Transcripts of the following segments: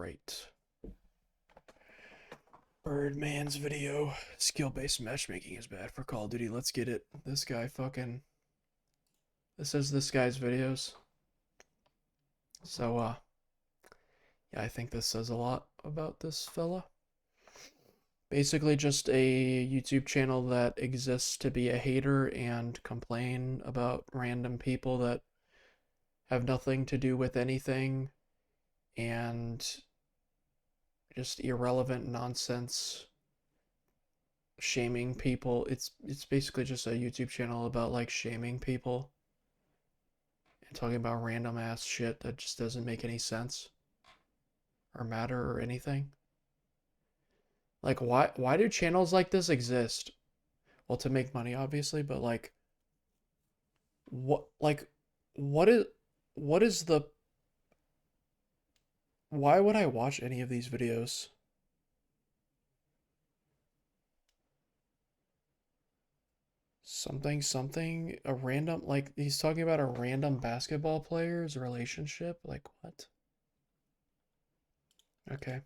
right. Birdman's video. Skill-based matchmaking is bad for Call of Duty. Let's get it. This guy fucking... This is this guy's videos. So, yeah, I think this says a lot about this fella. Basically just a YouTube channel that exists to be a hater and complain about random people that have nothing to do with anything and just irrelevant nonsense, shaming people. It's basically just a YouTube channel about like shaming people and talking about random ass shit that just doesn't make any sense or matter or anything. Like why do channels like this exist? Well, to make money obviously, but like what is the why would I watch any of these videos? Something, a random, like, he's talking about a random basketball player's relationship? Like, what? Okay.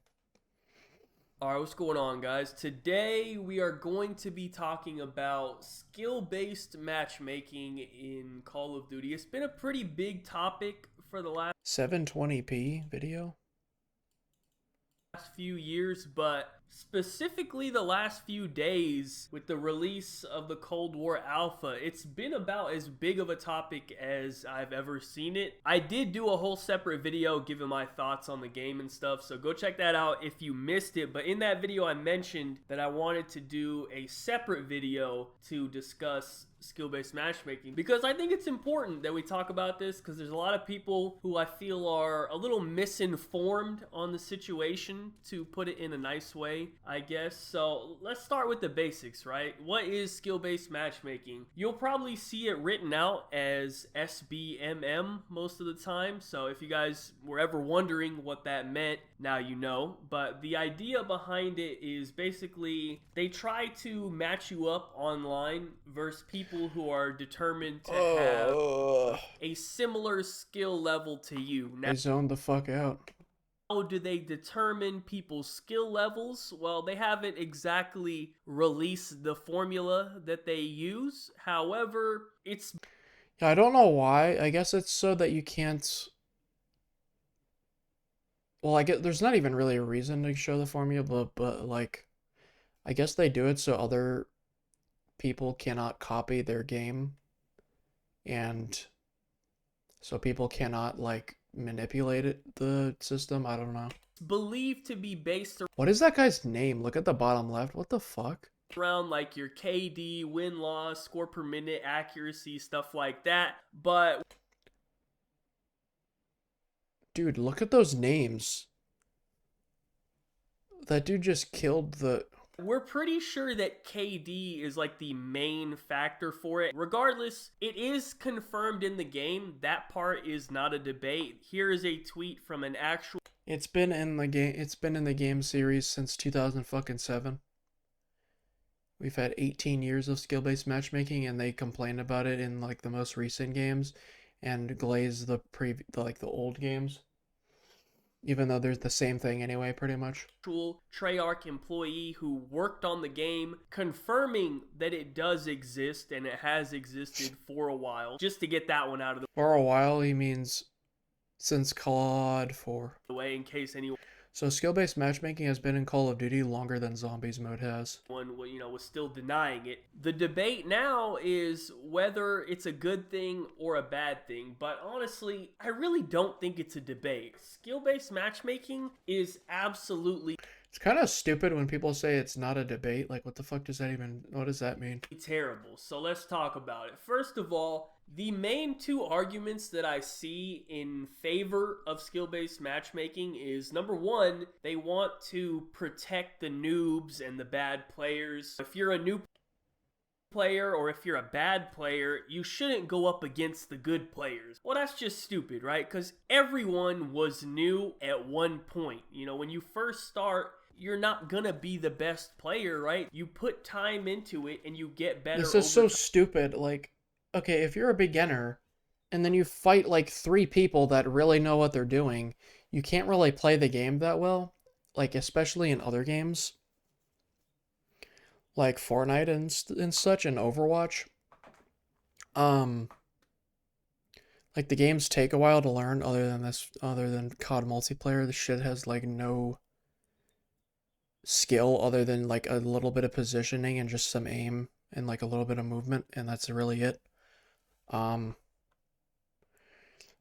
Alright, what's going on, guys? Today we are going to be talking about skill-based matchmaking in Call of Duty. It's been a pretty big topic for the last 720p video? few years, but specifically the last few days with the release of the Cold War Alpha, it's been about as big of a topic as I've ever seen it. I did do a whole separate video giving my thoughts on the game and stuff, so go check that out if you missed it. But in that video I mentioned that I wanted to do a separate video to discuss skill-based matchmaking because I think it's important that we talk about this, because there's a lot of people who I feel are a little misinformed on the situation, to put it in a nice way, I guess. So let's start with the basics, right? What is skill-based matchmaking? You'll probably see it written out as SBMM most of the time, so if you guys were ever wondering what that meant, now you know. But the idea behind it is basically they try to match you up online versus people who are determined to have a similar skill level to you. Now, I zoned the fuck out. how do they determine people's skill levels? Well, they haven't exactly released the formula that they use. However, it's... Yeah, I don't know why. I guess it's so that you can't... Well, I guess there's not even really a reason to show the formula, but like, I guess they do it so other people cannot copy their game, and so people cannot like manipulate it, the system. I don't know. believed to be based What is that guy's name? Look at the bottom left. What the fuck? around like your KD, win-loss, score per minute, accuracy, stuff like that. But Dude, look at those names. That dude just killed the... we're pretty sure that KD is like the main factor for it. Regardless, it is confirmed in the game. That part is not a debate. Here is a tweet from an actual... It's been in the game series since 2007. We've had 18 years of skill-based matchmaking, and they complained about it in like the most recent games and glazed the old games. Even though there's the same thing anyway, pretty much. Treyarch employee who worked on the game, confirming that it does exist and it has existed for a while. Just to get that one out of For a while, he means since COD 4. the way, in case anyone So skill-based matchmaking has been in Call of Duty longer than Zombies mode has. was still denying it. The debate now is whether it's a good thing or a bad thing, but honestly, I really don't think it's a debate. Skill-based matchmaking is absolutely It's kind of stupid when people say it's not a debate. Like, what the fuck does that even... What does that mean? terrible. So let's talk about it. First of all, the main two arguments that I see in favor of skill-based matchmaking is, number one, they want to protect the noobs and the bad players. If you're a new player or if you're a bad player, you shouldn't go up against the good players. Well, that's just stupid, right? Because everyone was new at one point. You know, when you first start, you're not gonna be the best player, right? You put time into it and you get better. This is so stupid. Like, okay, if you're a beginner and then you fight like 3 people that really know what they're doing, you can't really play the game that well, like especially in other games like Fortnite and such and Overwatch. Um, like the games take a while to learn. Other than COD multiplayer, the shit has like no skill other than like a little bit of positioning and just some aim and like a little bit of movement, and that's really it. Um,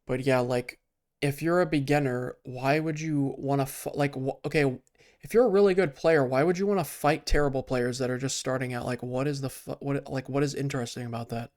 but yeah, like if you're a beginner, why would you want to okay, if you're a really good player, why would you want to fight terrible players that are just starting out? Like what is what is interesting about that?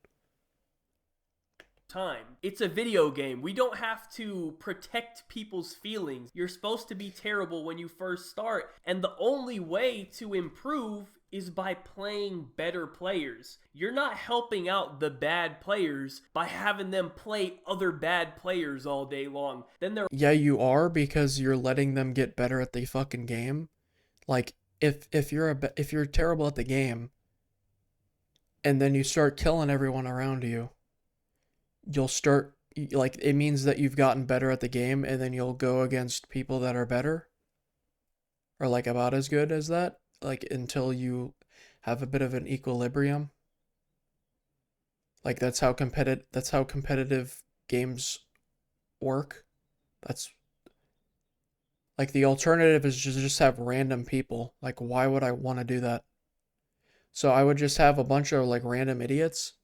Time. It's a video game. We don't have to protect people's feelings. You're supposed to be terrible when you first start, and the only way to improve is by playing better players. You're not helping out the bad players by having them play other bad players all day long. Then they're Yeah, you are because you're letting them get better at the fucking game. Like if you're terrible at the game and then you start killing everyone around you, you'll start like it means that you've gotten better at the game and then you'll go against people that are better or like about as good as that like until you have a bit of an equilibrium. Like that's how competitive games work. That's like the alternative is just have random people. Like why would I want to do that? So I would just have a bunch of like random idiots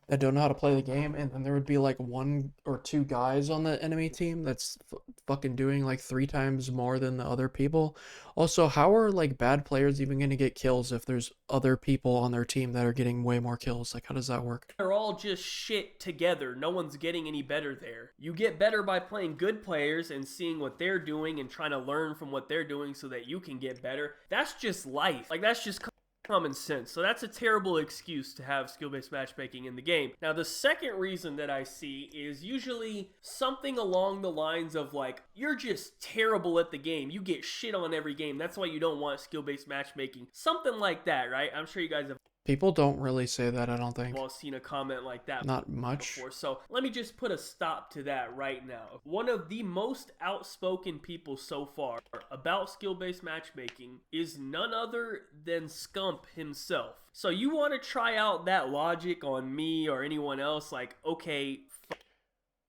that don't know how to play the game, and then there would be like one or two guys on the enemy team that's fucking doing like three times more than the other people. Also, how are like bad players even going to get kills if there's other people on their team that are getting way more kills? Like, how does that work? they're all just shit together. No one's getting any better there. You get better by playing good players and seeing what they're doing and trying to learn from what they're doing so that you can get better. That's just life. Like, that's just common sense. So that's a terrible excuse to have skill-based matchmaking in the game. Now, the second reason that I see is usually something along the lines of like, you're just terrible at the game. You get shit on every game. That's why you don't want skill-based matchmaking. Something like that, right? I'm sure you guys have People don't really say that, I don't think. all seen a comment like that Not much. before. So let me just put a stop to that right now. One of the most outspoken people so far about skill-based matchmaking is none other than Scump himself. So you want to try out that logic on me or anyone else? Like, okay,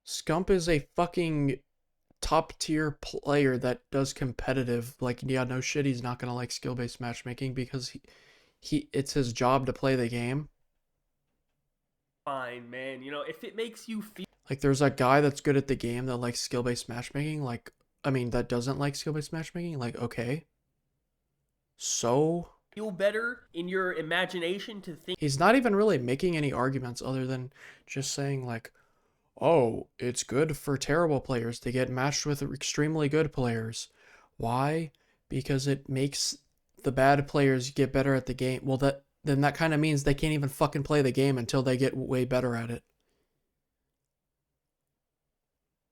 Scump is a fucking top tier player that does competitive. Like, yeah, no shit, he's not gonna like skill based matchmaking because he it's his job to play the game. fine, man. You know, if it makes you Like, there's a guy that's good at the game that likes skill based matchmaking. Like, I mean, that doesn't like skill based matchmaking. Like, okay, so feel better in your imagination to think he's not even really making any arguments other than just saying like, oh, it's good for terrible players to get matched with extremely good players. Why? Because it makes the bad players get better at the game. Well, that kind of means they can't even fucking play the game until they get way better at it.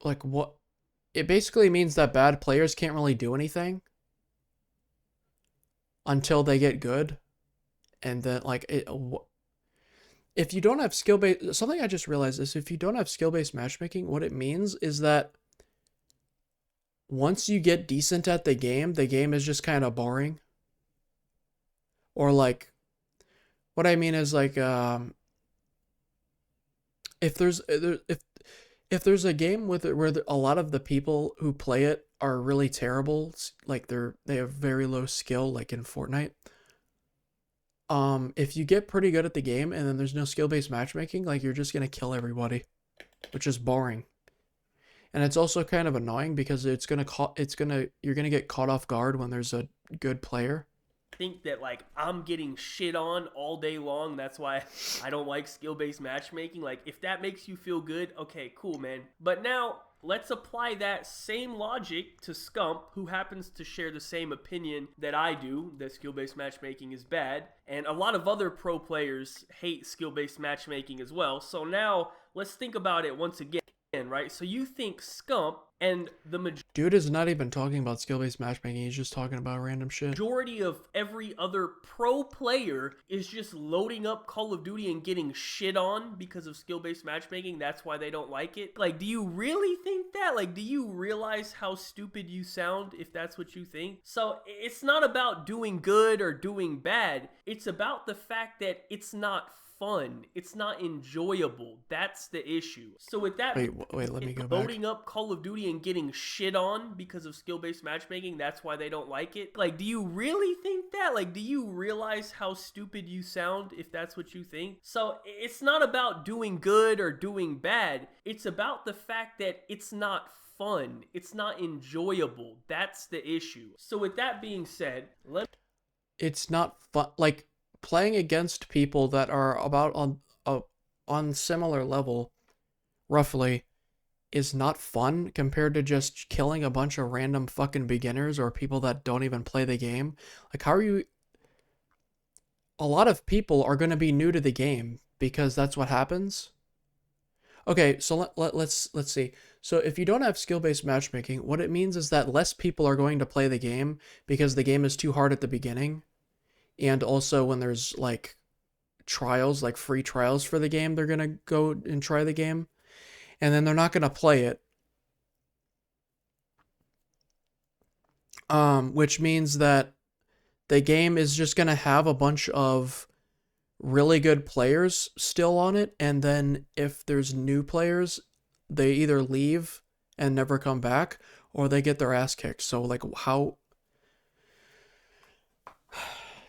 Like what? It basically means that bad players can't really do anything until they get good, and then like if you don't have skill based, something I just realized is if you don't have skill based matchmaking, what it means is that once you get decent at the game is just kind of boring. Or like, what I mean is like, if there's if there's a game with it where a lot of the people who play it are really terrible, like they have very low skill, like in Fortnite. If you get pretty good at the game and then there's no skill based matchmaking, like you're just gonna kill everybody, which is boring. And it's also kind of annoying because you're gonna get caught off guard when there's a good player. that like I'm getting shit on all day long. That's why I don't like skill-based matchmaking. Like if that makes you feel good, okay, cool, man. But now let's apply that same logic to Scump, who happens to share the same opinion that I do, that skill-based matchmaking is bad. And a lot of other pro players hate skill-based matchmaking as well. So now let's think about it once again. right? So you think Scump and the Dude is not even talking about skill-based matchmaking. He's just talking about random shit. majority of every other pro player is just loading up Call of Duty and getting shit on because of skill-based matchmaking. That's why they don't like it. Like, do you really think that? Like, do you realize how stupid you sound if that's what you think? So it's not about doing good or doing bad. It's about the fact that it's not fun. It's not enjoyable. That's the issue. So with that, Wait, let me go back. loading up Call of Duty and getting shit on because of skill-based matchmaking, that's why they don't like it. Like, do you really think that? Like, do you realize how stupid you sound if that's what you think? So it's not about doing good or doing bad. It's about the fact that it's not fun. It's not enjoyable. That's the issue. So with that being said, It's not fun. Like, playing against people that are about on similar level, roughly, is not fun compared to just killing a bunch of random fucking beginners or people that don't even play the game. Like, how are you? A lot of people are going to be new to the game because that's what happens. Okay, so let's see. So if you don't have skill-based matchmaking, what it means is that less people are going to play the game because the game is too hard at the beginning. And also when there's like trials, like free trials for the game, they're going to go and try the game. And then they're not going to play it. Which means that the game is just going to have a bunch of really good players still on it. And then if there's new players, they either leave and never come back or they get their ass kicked. So like how...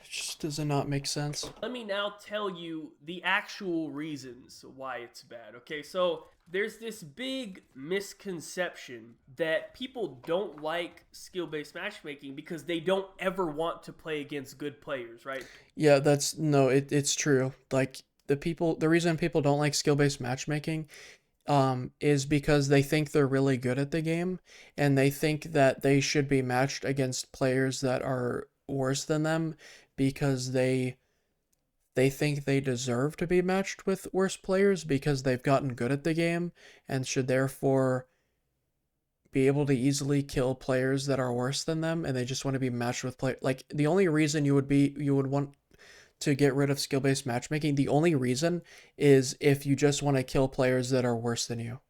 just does it not make sense? let me now tell you the actual reasons why it's bad. Okay, so there's this big misconception that people don't like skill-based matchmaking because they don't ever want to play against good players, right? Yeah, it's true. Like the reason people don't like skill-based matchmaking is because they think they're really good at the game and they think that they should be matched against players that are worse than them because they think they deserve to be matched with worse players because they've gotten good at the game and should therefore be able to easily kill players that are worse than them, and they just want to be matched with play. Like, the only reason you would want to get rid of skill-based matchmaking, the only reason is if you just want to kill players that are worse than you.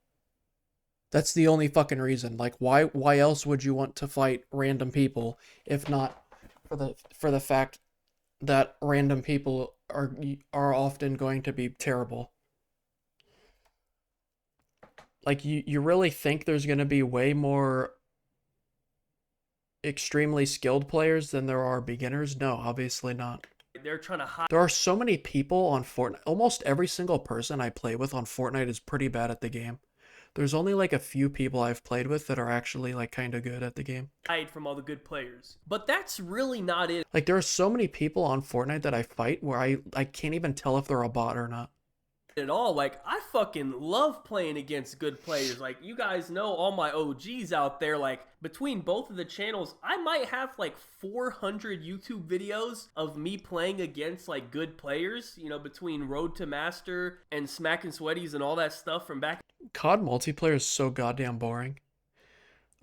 That's the only fucking reason. Like, why else would you want to fight random people if not for the fact that random people are often going to be terrible? Like, you really think there's going to be way more extremely skilled players than there are beginners? No, obviously not. They're trying to hide. There are so many people on Fortnite. Almost every single person I play with on Fortnite is pretty bad at the game. There's only like a few people I've played with that are actually like kind of good at the game. From all the good players. But that's really not it Like, there are so many people on Fortnite that I fight where I can't even tell if they're a bot or not. at all. Like, I fucking love playing against good players. Like, you guys know all my OGs out there. Like, between both of the channels, I might have like 400 YouTube videos of me playing against like good players, you know, between Road to Master and Smackin' Sweaties and all that stuff from back. COD multiplayer is so goddamn boring.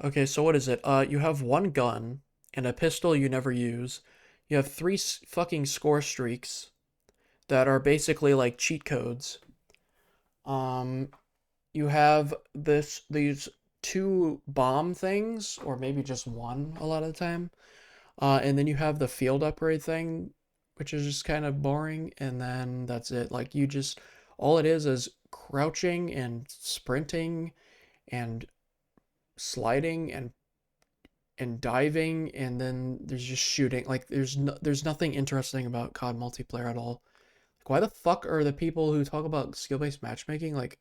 Okay, so what is it? You have one gun and a pistol you never use. You have 3 fucking score streaks that are basically like cheat codes. You have these 2 bomb things, or maybe just one a lot of the time. And then you have the field upgrade thing, which is just kind of boring, and then that's it. Like, you just, all it is crouching and sprinting and sliding and diving, and then there's just shooting. Like, there's nothing interesting about COD multiplayer at all. Like, why the fuck are the people who talk about skill-based matchmaking, like,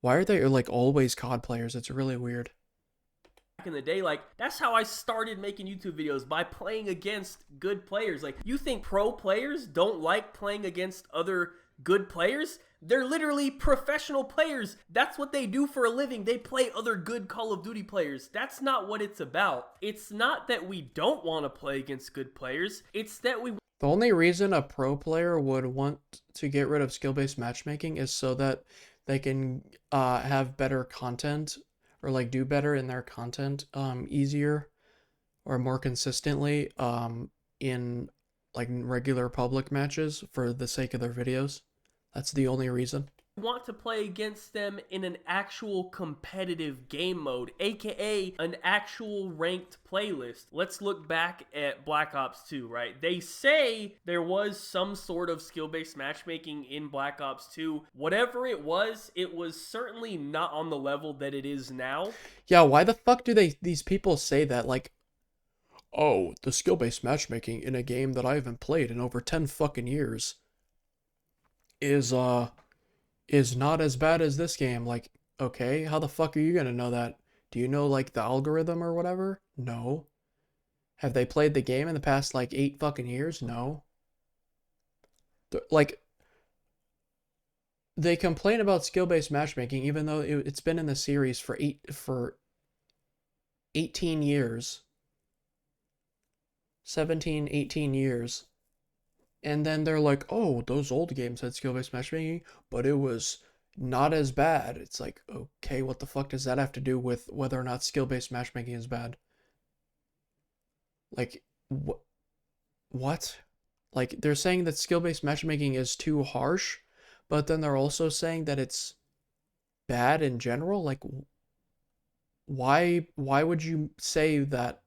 why are they like always COD players? It's really weird. Back in the day, like, that's how I started making YouTube videos, by playing against good players. Like, you think pro players don't like playing against other good players? They're literally professional players. That's what they do for a living. They play other good Call of Duty players. That's not what it's about. It's not that we don't want to play against good players. It's that we... The only reason a pro player would want to get rid of skill-based matchmaking is so that they can have better content or like do better in their content easier or more consistently in like regular public matches for the sake of their videos. That's the only reason. Want to play against them in an actual competitive game mode, aka an actual ranked playlist. Let's look back at Black Ops 2, right? They say there was some sort of skill-based matchmaking in Black Ops 2. Whatever it was certainly not on the level that it is now. Yeah, why the fuck do these people say that? Like, oh, the skill-based matchmaking in a game that I haven't played in over 10 fucking years is is not as bad as this game. Like, okay, how the fuck are you gonna know that? Do you know like the algorithm or whatever? No. Have they played the game in the past like 8 fucking years? No. Like, they complain about skill-based matchmaking even though it's been in the series for 18 years. 17, 18 years. And then they're like, oh, those old games had skill-based matchmaking, but it was not as bad. It's like, okay, what the fuck does that have to do with whether or not skill-based matchmaking is bad? Like, what? Like, they're saying that skill-based matchmaking is too harsh, but then they're also saying that it's bad in general. Like, why would you say that?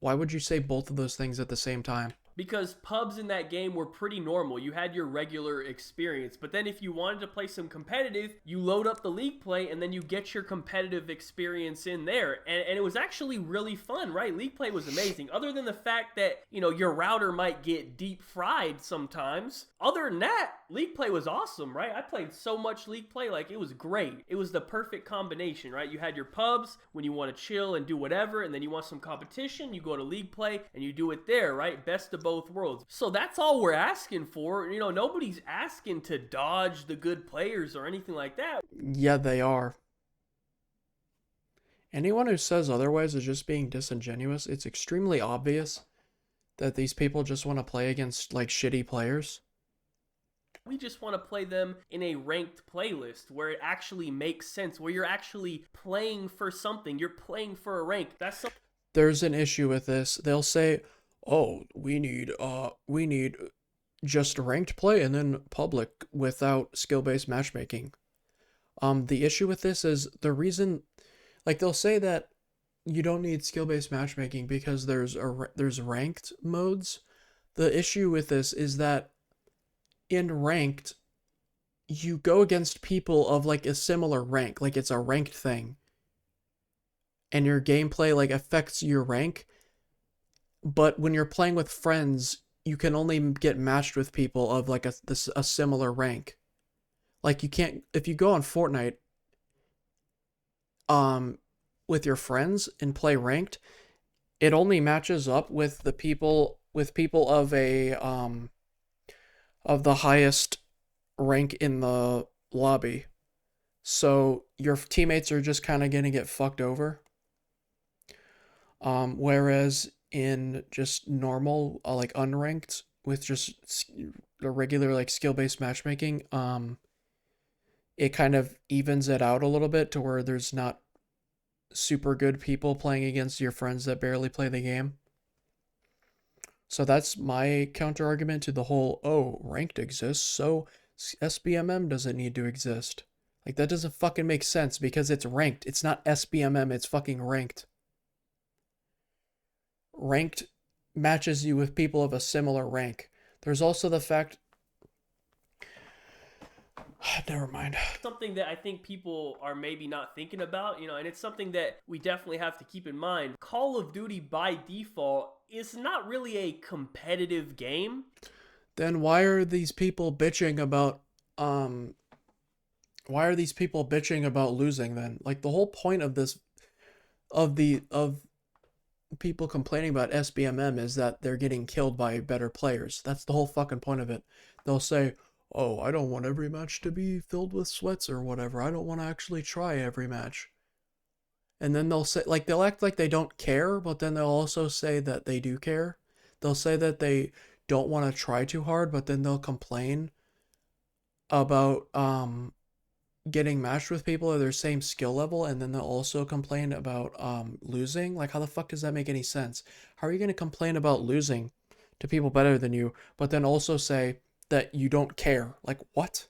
Why would you say both of those things at the same time? Because pubs in that game were pretty normal. You had your regular experience. But then if you wanted to play some competitive, you load up the league play and then you get your competitive experience in there. And it was actually really fun, right? League play was amazing. Other than the fact that, you know, your router might get deep fried sometimes. Other than that, league play was awesome, right? I played so much league play, like it was great. It was the perfect combination, right? You had your pubs when you want to chill and do whatever, and then you want some competition, you go to league play and you do it there, right? Best of both worlds. So that's all we're asking for. You know, nobody's asking to dodge the good players or anything like that. Yeah, they are. Anyone who says otherwise is just being disingenuous. It's extremely obvious that these people just want to play against like shitty players. We just want to play them in a ranked playlist where it actually makes sense, where you're actually playing for something. You're playing for a rank. That's something. There's an issue with this. They'll say, "Oh, we need just ranked play and then public without skill-based matchmaking." The issue with this is the reason, like they'll say that you don't need skill-based matchmaking because there's ranked modes. The issue with this is that in ranked, you go against people of like a similar rank, like it's a ranked thing, and your gameplay like affects your rank. But when you're playing with friends, you can only get matched with people of like a similar rank. Like you can't, if you go on Fortnite um with your friends and play ranked, it only matches up with the people of a of the highest rank in the lobby. So your teammates are just kind of going to get fucked over. Whereas in just normal, like unranked, with just the regular like skill-based matchmaking, it kind of evens it out a little bit to where there's not super good people playing against your friends that barely play the game. So that's my counter argument to the whole, oh, ranked exists, so SBMM doesn't need to exist. Like, that doesn't fucking make sense because it's ranked. It's not SBMM, it's fucking ranked. Ranked matches you with people of a similar rank. There's also the fact. Never mind. Something that I think people are maybe not thinking about, you know, and it's something that we definitely have to keep in mind. Call of Duty by default is not really a competitive game. Then why are these people bitching about losing then? Like the whole point of this of people complaining about SBMM is that they're getting killed by better players. That's the whole fucking point of it. They'll say, "Oh, I don't want every match to be filled with sweats or whatever. I don't want to actually try every match." And then they'll say, like, they'll act like they don't care, but then they'll also say that they do care. They'll say that they don't want to try too hard, but then they'll complain about getting matched with people of their same skill level, and then they'll also complain about losing. Like, how the fuck does that make any sense? How are you going to complain about losing to people better than you, but then also say that you don't care? Like, what?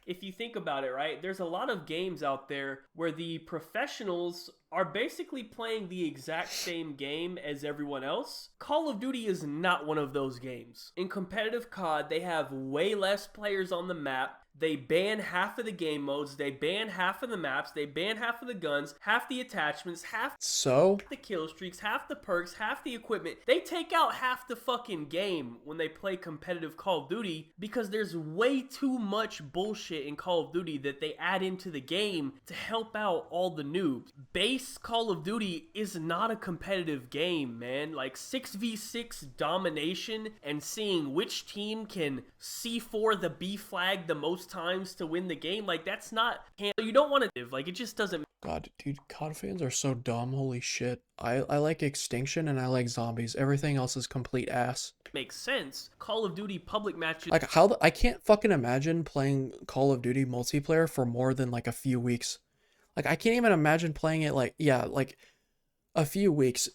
If you think about it, right, there's a lot of games out there where the professionals are basically playing the exact same game as everyone else. Call of Duty is not one of those games. In competitive COD, they have way less players on the map. They ban half of the game modes, they ban half of the maps, they ban half of the guns, half the attachments, half So, the kill streaks, half the perks, half the equipment. They take out half the fucking game when they play competitive Call of Duty because there's way too much bullshit in Call of Duty that they add into the game to help out all the noobs. Base Call of Duty is not a competitive game, man. Like 6v6 domination and seeing which team can C4 the B flag the most times to win the game, like that's not, you don't want to, like it just doesn't. God, dude, COD fans are so dumb. Holy shit. I like Extinction and I like Zombies. Everything else is complete ass. Makes sense. Call of Duty public matches. Like, I can't fucking imagine playing Call of Duty multiplayer for more than like a few weeks. Like, I can't even imagine playing it like, yeah, like a few weeks,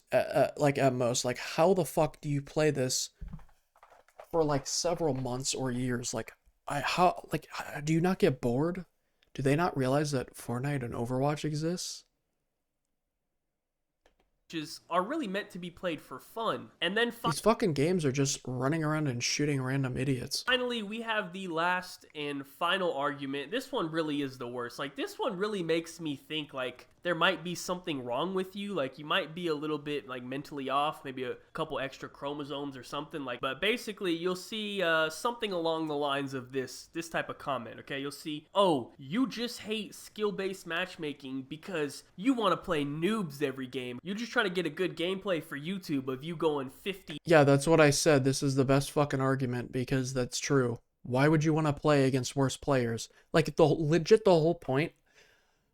like at most. Like, how the fuck do you play this for like several months or years? Like, do you not get bored? Do they not realize that Fortnite and Overwatch exists? Are really meant to be played for fun. And then These fucking games are just running around and shooting random idiots. finally, we have the last and final argument. This one really is the worst. Like, this one really makes me think, like, there might be something wrong with you. Like, you might be a little bit, like, mentally off. Maybe a couple extra chromosomes or something. Like, but basically, you'll see something along the lines of this type of comment, okay? You'll see, oh, you just hate skill-based matchmaking because you want to play noobs every game. You're just trying to get a good gameplay for YouTube of you going 50. Yeah, that's what I said. This is the best fucking argument because that's true. Why would you want to play against worse players? Like, the whole point.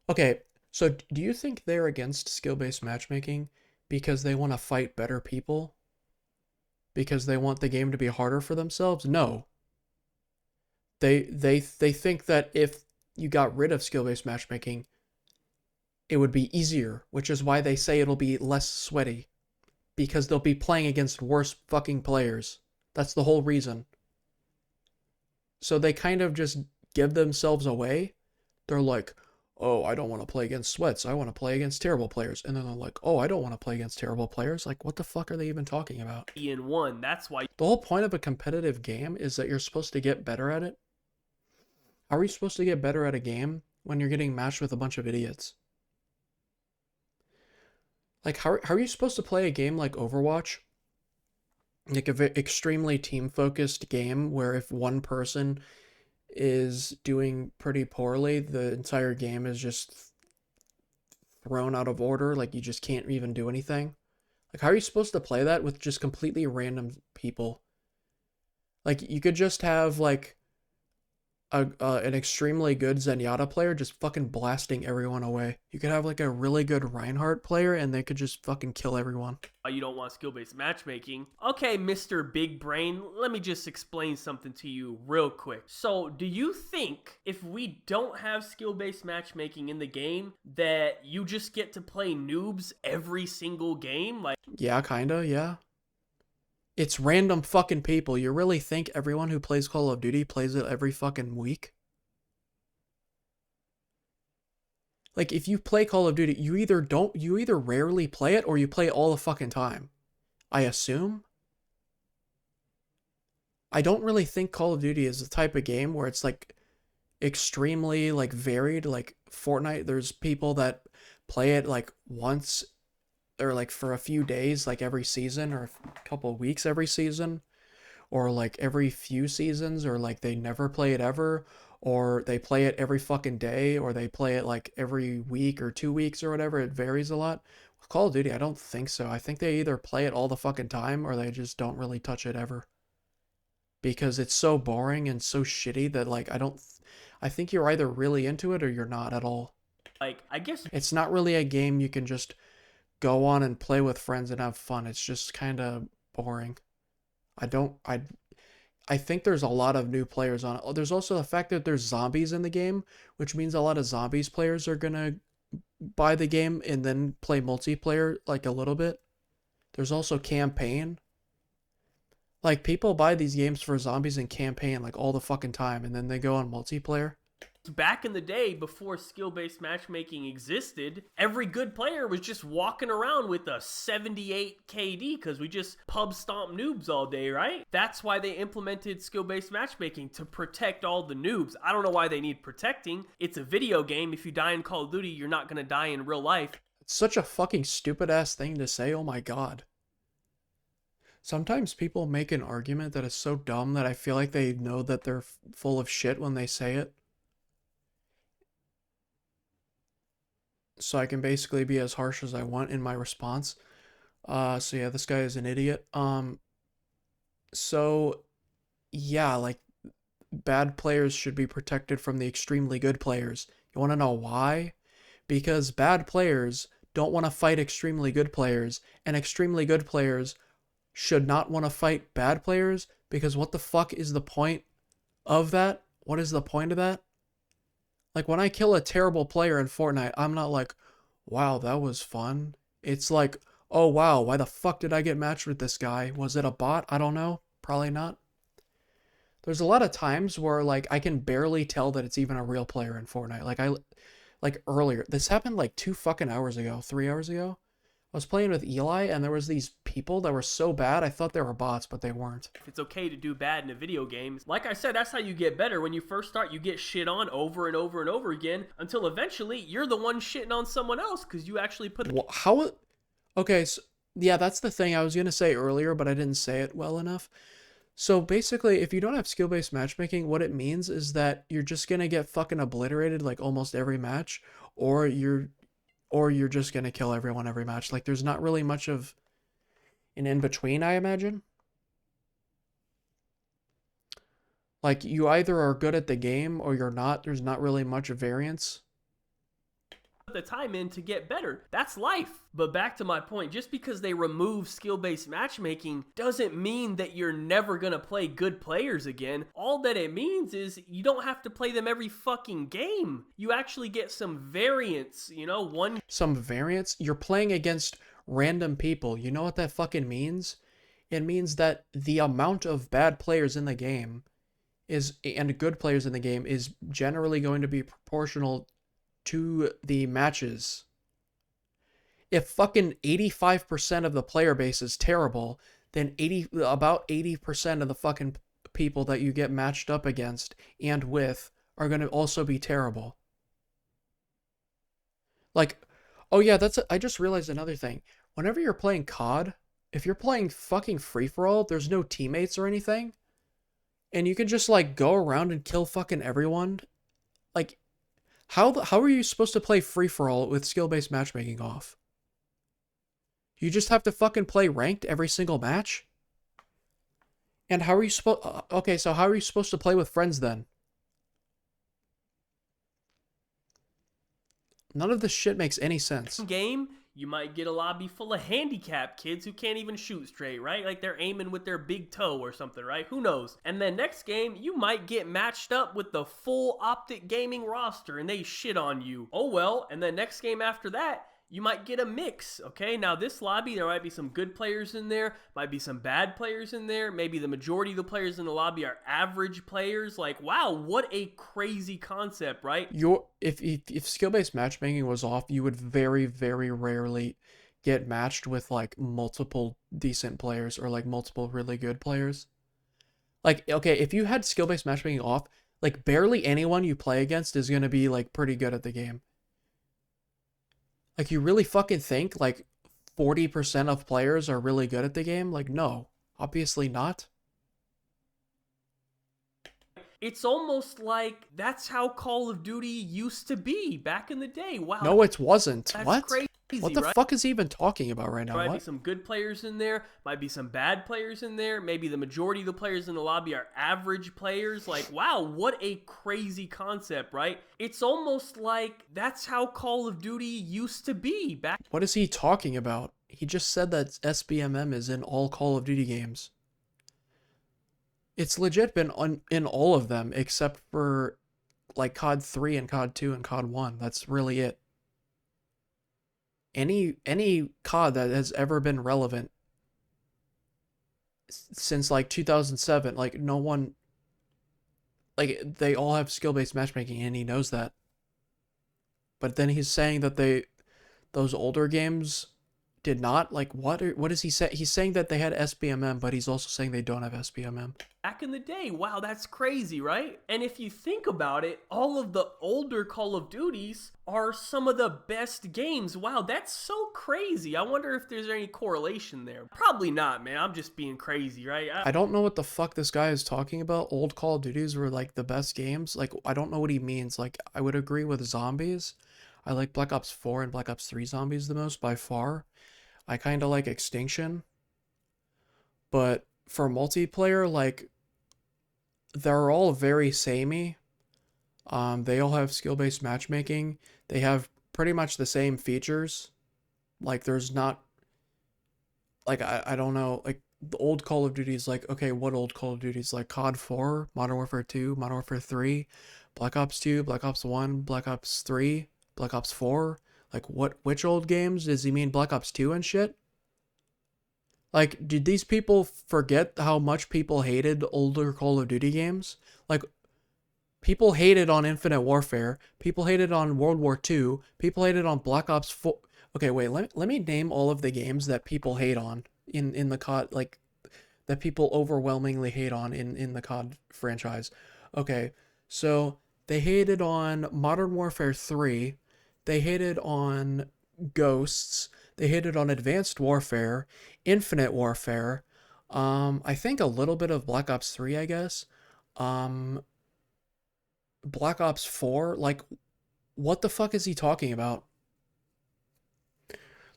Okay, so do you think they're against skill-based matchmaking because they want to fight better people? Because they want the game to be harder for themselves? No. They think that if you got rid of skill-based matchmaking, it would be easier, which is why they say it'll be less sweaty. Because they'll be playing against worse fucking players. That's the whole reason. So they kind of just give themselves away. They're like, oh, I don't want to play against sweats. I want to play against terrible players. And then they're like, oh, I don't want to play against terrible players. Like, what the fuck are they even talking about? In one. That's why The whole point of a competitive game is that you're supposed to get better at it. How are you supposed to get better at a game when you're getting matched with a bunch of idiots? Like, how are you supposed to play a game like Overwatch? Like a extremely team-focused game where if one person is doing pretty poorly, the entire game is just thrown out of order. Like, you just can't even do anything. Like, how are you supposed to play that with just completely random people? Like, you could just have, like, an extremely good Zenyatta player just fucking blasting everyone away. You could have like a really good Reinhardt player and they could just fucking kill everyone. you don't want skill-based matchmaking. Okay, Mr. Big Brain, let me just explain something to you real quick. So, do you think if we don't have skill-based matchmaking in the game that you just get to play noobs every single game? Like, Yeah, kinda, yeah. It's random fucking people. You really think everyone who plays Call of Duty plays it every fucking week? Like, if you play Call of Duty, you either rarely play it or you play it all the fucking time. I assume? I don't really think Call of Duty is the type of game where it's like extremely like varied. Like Fortnite, there's people that play it like once or like for a few days, like every season, or a couple of weeks every season, or like every few seasons, or like they never play it ever, or they play it every fucking day, or they play it like every week or 2 weeks or whatever. It varies a lot. With Call of Duty, I don't think so. I think they either play it all the fucking time or they just don't really touch it ever. Because it's so boring and so shitty that like I think you're either really into it or you're not at all. I guess It's not really a game you can just go on and play with friends and have fun. It's just kind of boring. I don't I think there's a lot of new players on it. There's also the fact that there's zombies in the game, which means a lot of zombies players are gonna buy the game and then play multiplayer like a little bit. There's also campaign. Like people buy these games for zombies and campaign like all the fucking time, and then they go on multiplayer. Back in the day, before skill-based matchmaking existed, every good player was just walking around with a 78 KD because we just pub stomp noobs all day, right? That's why they implemented skill-based matchmaking, to protect all the noobs. I don't know why they need protecting. It's a video game. If you die in Call of Duty, you're not going to die in real life. It's such a fucking stupid ass thing to say. Oh my god. Sometimes people make an argument that is so dumb that I feel like they know that they're full of shit when they say it. So I can basically be as harsh as I want in my response. So yeah, this guy is an idiot. So yeah, like bad players should be protected from the extremely good players. You want to know why? Because bad players don't want to fight extremely good players, and extremely good players should not want to fight bad players, because what the fuck is the point of that? What is the point of that? Like when I kill a terrible player in Fortnite, I'm not like, wow, that was fun. It's like, oh wow, why the fuck did I get matched with this guy? Was it a bot? I don't know. Probably not. There's a lot of times where like I can barely tell that it's even a real player in Fortnite. Like earlier, this happened like 2 fucking hours ago, 3 hours ago. I was playing with Eli and there was these people that were so bad I thought they were bots, but they weren't. It's okay to do bad in a video game. Like I said, that's how you get better. When you first start, you get shit on over and over and over again until eventually you're the one shitting on someone else because you actually put the How? Okay, so, yeah, that's the thing I was gonna say earlier, but I didn't say it well enough. So basically, if you don't have skill-based matchmaking, what it means is that you're just gonna get fucking obliterated like almost every match, or you're just gonna kill everyone every match. Like there's not really much of an in-between, I imagine. Like you either are good at the game or you're not. There's not really much of variance. the time in to get better. That's life. But back to my point, just because they remove skill-based matchmaking doesn't mean that you're never gonna play good players again. All that it means is you don't have to play them every fucking game. You actually get some variance, you know, some variance. You're playing against random people. You know what that fucking means? It means that the amount of bad players in the game is and good players in the game is generally going to be proportional to the matches. If fucking 85% of the player base is terrible, then about 80% of the fucking people that you get matched up against and with are going to also be terrible. Like, oh yeah, I just realized another thing. Whenever you're playing COD, if you're playing fucking free-for-all, there's no teammates or anything, and you can just like go around and kill fucking everyone. Like, how are you supposed to play free-for-all with skill-based matchmaking off? You just have to fucking play ranked every single match? And how are you supposed... okay, so how are you supposed to play with friends then? None of this shit makes any sense. game, you might get a lobby full of handicapped kids who can't even shoot straight, right? Like they're aiming with their big toe or something, right? Who knows? And then next game, you might get matched up with the full Optic Gaming roster and they shit on you. Oh well, and then next game after that, you might get a mix, okay? Now this lobby, there might be some good players in there, might be some bad players in there, maybe the majority of the players in the lobby are average players. Like, wow, what a crazy concept, right? If skill-based matchmaking was off, you would very, very rarely get matched with like multiple decent players or like multiple really good players. Like, okay, if you had skill-based matchmaking off, like barely anyone you play against is going to be like pretty good at the game. Like, you really fucking think, like, 40% of players are really good at the game? Like, no. Obviously not. It's almost like that's how Call of Duty used to be back in the day. Wow. No, it wasn't. That's what? crazy, What the right? fuck is he even talking about right now? Might be What? some good players in there, might be some bad players in there, maybe the majority of the players in the lobby are average players. Like, wow, what a crazy concept, right? It's almost like that's how Call of Duty used to be back. What is he talking about? He just said that SBMM is in all Call of Duty games. It's legit been in all of them except for like COD 3 and COD 2 and COD 1. That's really it. Any COD that has ever been relevant since like 2007, like no one, like they all have skill-based matchmaking and he knows that. But then he's saying that those older games did not. Like what is he say? He's saying that they had SBMM, but he's also saying they don't have SBMM. Back in the day. Wow, that's crazy, right? And if you think about it, all of the older Call of Duties are some of the best games. Wow, that's so crazy. I wonder if there's any correlation there. Probably not, man. I'm just being crazy, right? I don't know what the fuck this guy is talking about. Old Call of Duties were like the best games. Like I don't know what he means. Like I would agree with zombies. I like Black Ops 4 and Black Ops 3 zombies the most by far. I kind of like Extinction. But for multiplayer, like they're all very samey. They all have skill-based matchmaking. They have pretty much the same features. Like there's not like I don't know, like the old Call of Duty is like, okay, what old Call of Duties? Like COD 4, Modern Warfare 2, Modern Warfare 3, Black Ops 2, Black Ops 1, Black Ops 3, Black Ops 4. Like which old games? Does he mean Black Ops 2 and shit? Like, did these people forget how much people hated older Call of Duty games? Like, people hated on Infinite Warfare. People hated on World War II. People hated on Black Ops 4. Okay, wait, let me name all of the games that people hate on in the COD, like, that people overwhelmingly hate on in the COD franchise. Okay, so they hated on Modern Warfare 3. They hated on Ghosts. They hated on Advanced Warfare, Infinite Warfare. I think a little bit of Black Ops 3, I guess. Um, Black Ops 4, like, what the fuck is he talking about?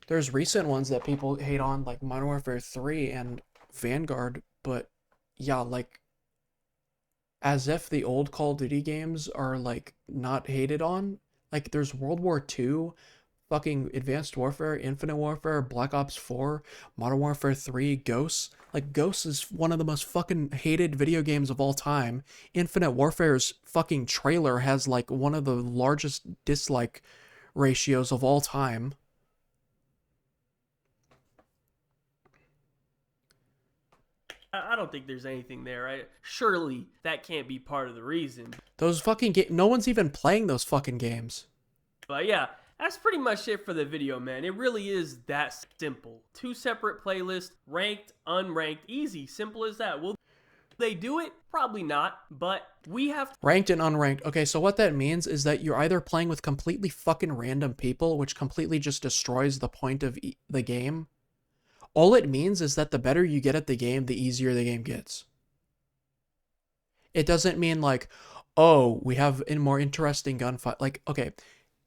There's recent ones that people hate on, like Modern Warfare 3 and Vanguard, but yeah, like, as if the old Call of Duty games are, like, not hated on. Like, there's World War II, fucking Advanced Warfare, Infinite Warfare, Black Ops 4, Modern Warfare 3, Ghosts. Like, Ghosts is one of the most fucking hated video games of all time. Infinite Warfare's fucking trailer has, like, one of the largest dislike ratios of all time. I don't think there's anything there, right? Surely that can't be part of the reason. Those fucking no one's even playing those fucking games. But yeah, that's pretty much it for the video, man. It really is that simple. Two separate playlists, ranked, unranked, easy, simple as that. Will they do it? Probably not, but we have ranked and unranked. Okay, so what that means is that you're either playing with completely fucking random people, which completely just destroys the point of the game. All it means is that the better you get at the game, the easier the game gets. It doesn't mean like, oh, we have a more interesting gunfight. Like, okay,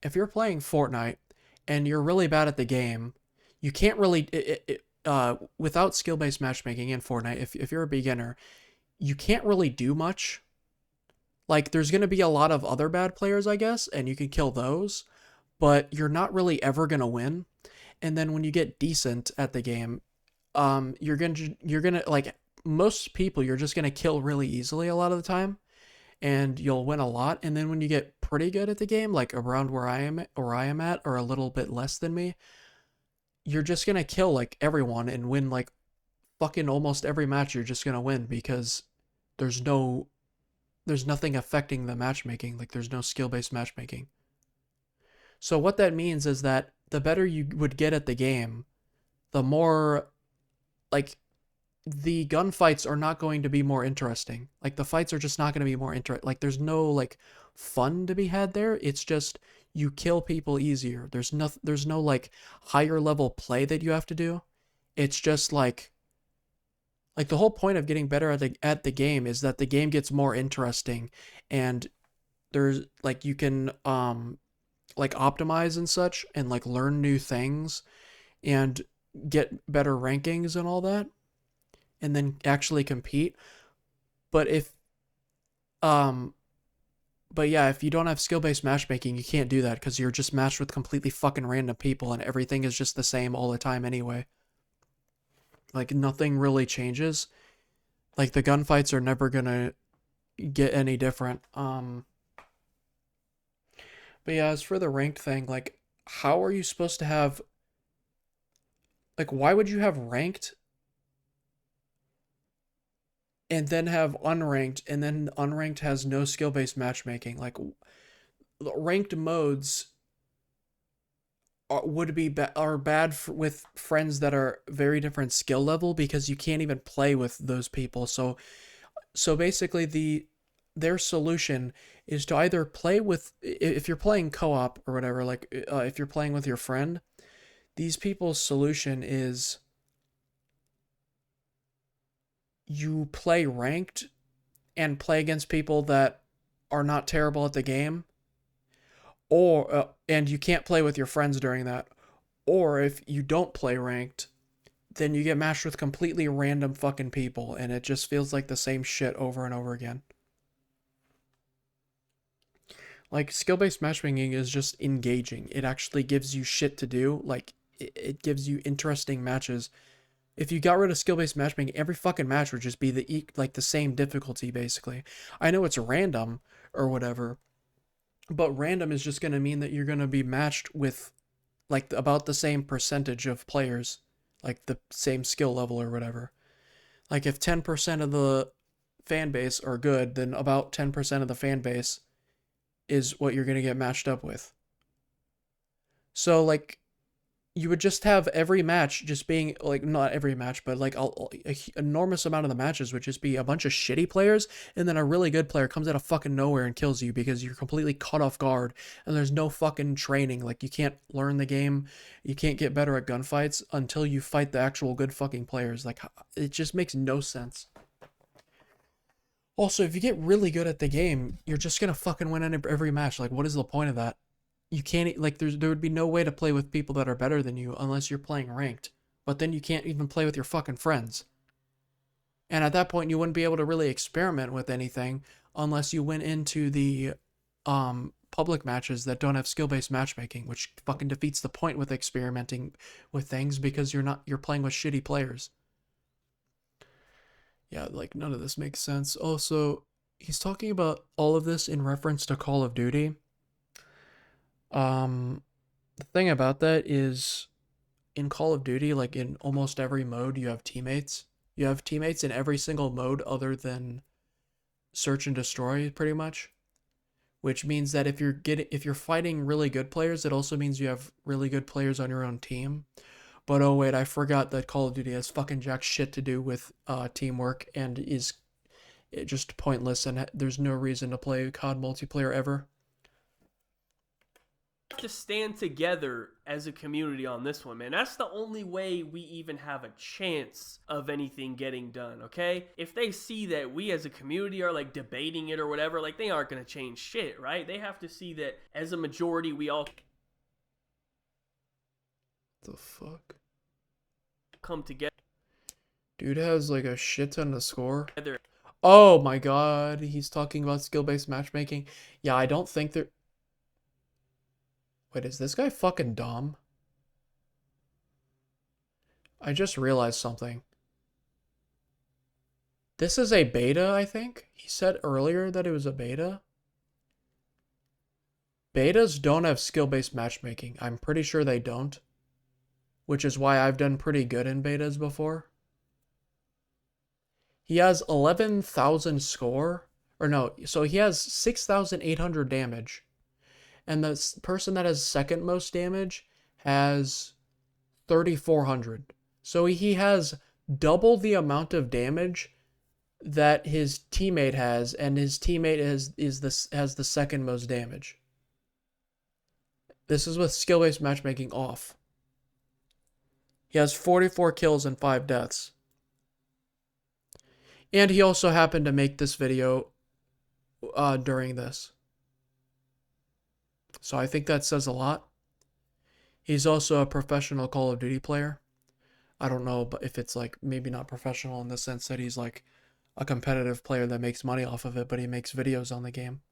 if you're playing Fortnite and you're really bad at the game, you can't really, without skill-based matchmaking in Fortnite, if you're a beginner, you can't really do much. Like, there's going to be a lot of other bad players, I guess, and you can kill those, but you're not really ever going to win. And then when you get decent at the game, you're gonna like most people, you're just gonna kill really easily a lot of the time, and you'll win a lot. And then when you get pretty good at the game, like around where I am at, or a little bit less than me, you're just gonna kill like everyone and win like fucking almost every match. You're just gonna win because there's nothing affecting the matchmaking. Like there's no skill-based matchmaking. So what that means is that the better you would get at the game, the more, like, the gunfights are not going to be more interesting. Like, the fights are just not going to be more interesting. Like, there's no, like, fun to be had there. It's just you kill people easier. There's no, like, higher level play that you have to do. It's just, like the whole point of getting better at the game is that the game gets more interesting, and there's, like, you can, like optimize and such and like learn new things and get better rankings and all that and then actually compete. But but yeah, if you don't have skill-based matchmaking, you can't do that because you're just matched with completely fucking random people and everything is just the same all the time anyway. Like nothing really changes. Like the gunfights are never gonna get any different. But yeah, as for the ranked thing, like how are you supposed to have like why would you have ranked and then have unranked and then unranked has no skill-based matchmaking? Like ranked modes are bad with friends that are very different skill level because you can't even play with those people. So basically their solution is to either play with if you're playing co-op or whatever, like if you're playing with your friend, these people's solution is you play ranked and play against people that are not terrible at the game, or and you can't play with your friends during that. Or if you don't play ranked, then you get matched with completely random fucking people and it just feels like the same shit over and over again. Like skill-based matchmaking is just engaging. It actually gives you shit to do. Like it gives you interesting matches. If you got rid of skill-based matchmaking, every fucking match would just be the same difficulty basically. I know it's random or whatever, but random is just going to mean that you're going to be matched with like about the same percentage of players, like the same skill level or whatever. Like if 10% of the fan base are good, then about 10% of the fan base is what you're going to get matched up with. So like you would just have every match just being like not every match, but like a enormous amount of the matches would just be a bunch of shitty players, and then a really good player comes out of fucking nowhere and kills you because you're completely caught off guard, and there's no fucking training. Like you can't learn the game, you can't get better at gunfights until you fight the actual good fucking players. Like it just makes no sense. Also, if you get really good at the game, you're just gonna fucking win every match. Like, what is the point of that? You can't like there would be no way to play with people that are better than you unless you're playing ranked. But then you can't even play with your fucking friends. And at that point, you wouldn't be able to really experiment with anything unless you went into the public matches that don't have skill-based matchmaking, which fucking defeats the point with experimenting with things because you're playing with shitty players. Yeah, like none of this makes sense. Also, he's talking about all of this in reference to Call of Duty. Um, the thing about that is in Call of Duty, like in almost every mode, you have teammates. You have teammates in every single mode other than search and destroy, pretty much. Which means that if you're fighting really good players, it also means you have really good players on your own team. But oh wait, I forgot that Call of Duty has fucking jack shit to do with teamwork and is just pointless, and there's no reason to play COD multiplayer ever. To stand together as a community on this one, man. That's the only way we even have a chance of anything getting done, okay? If they see that we as a community are like debating it or whatever, like they aren't going to change shit, right? They have to see that as a majority we all The fuck? come together. Dude has like a shit ton to score. Oh my god, he's talking about skill-based matchmaking. Yeah, I don't think there. Wait, is this guy fucking dumb? I just realized something. This is a beta, I think? He said earlier that it was a beta. Betas don't have skill-based matchmaking. I'm pretty sure they don't. Which is why I've done pretty good in betas before. He has 11,000 score. Or no, so he has 6,800 damage. And the person that has second most damage has 3,400. So he has double the amount of damage that his teammate has, and his teammate has the second most damage. This is with skill-based matchmaking off. He has 44 kills and 5 deaths. And he also happened to make this video during this. So I think that says a lot. He's also a professional Call of Duty player. I don't know if it's like maybe not professional in the sense that he's like a competitive player that makes money off of it, but he makes videos on the game.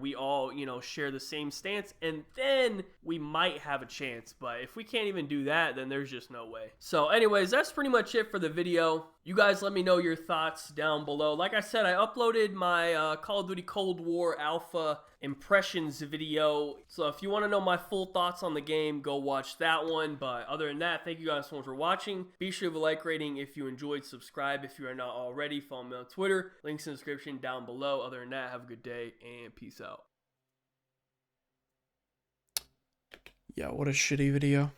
We all, share the same stance, and then we might have a chance. But if we can't even do that, then there's just no way. So anyways, that's pretty much it for the video. You guys let me know your thoughts down below. Like I said, I uploaded my Call of Duty Cold War Alpha impressions video. So if you want to know my full thoughts on the game, go watch that one. But other than that, thank you guys so much for watching. Be sure to leave a like rating if you enjoyed. Subscribe if you are not already. Follow me on Twitter. Links in the description down below. Other than that, have a good day and peace out. Yeah, what a shitty video.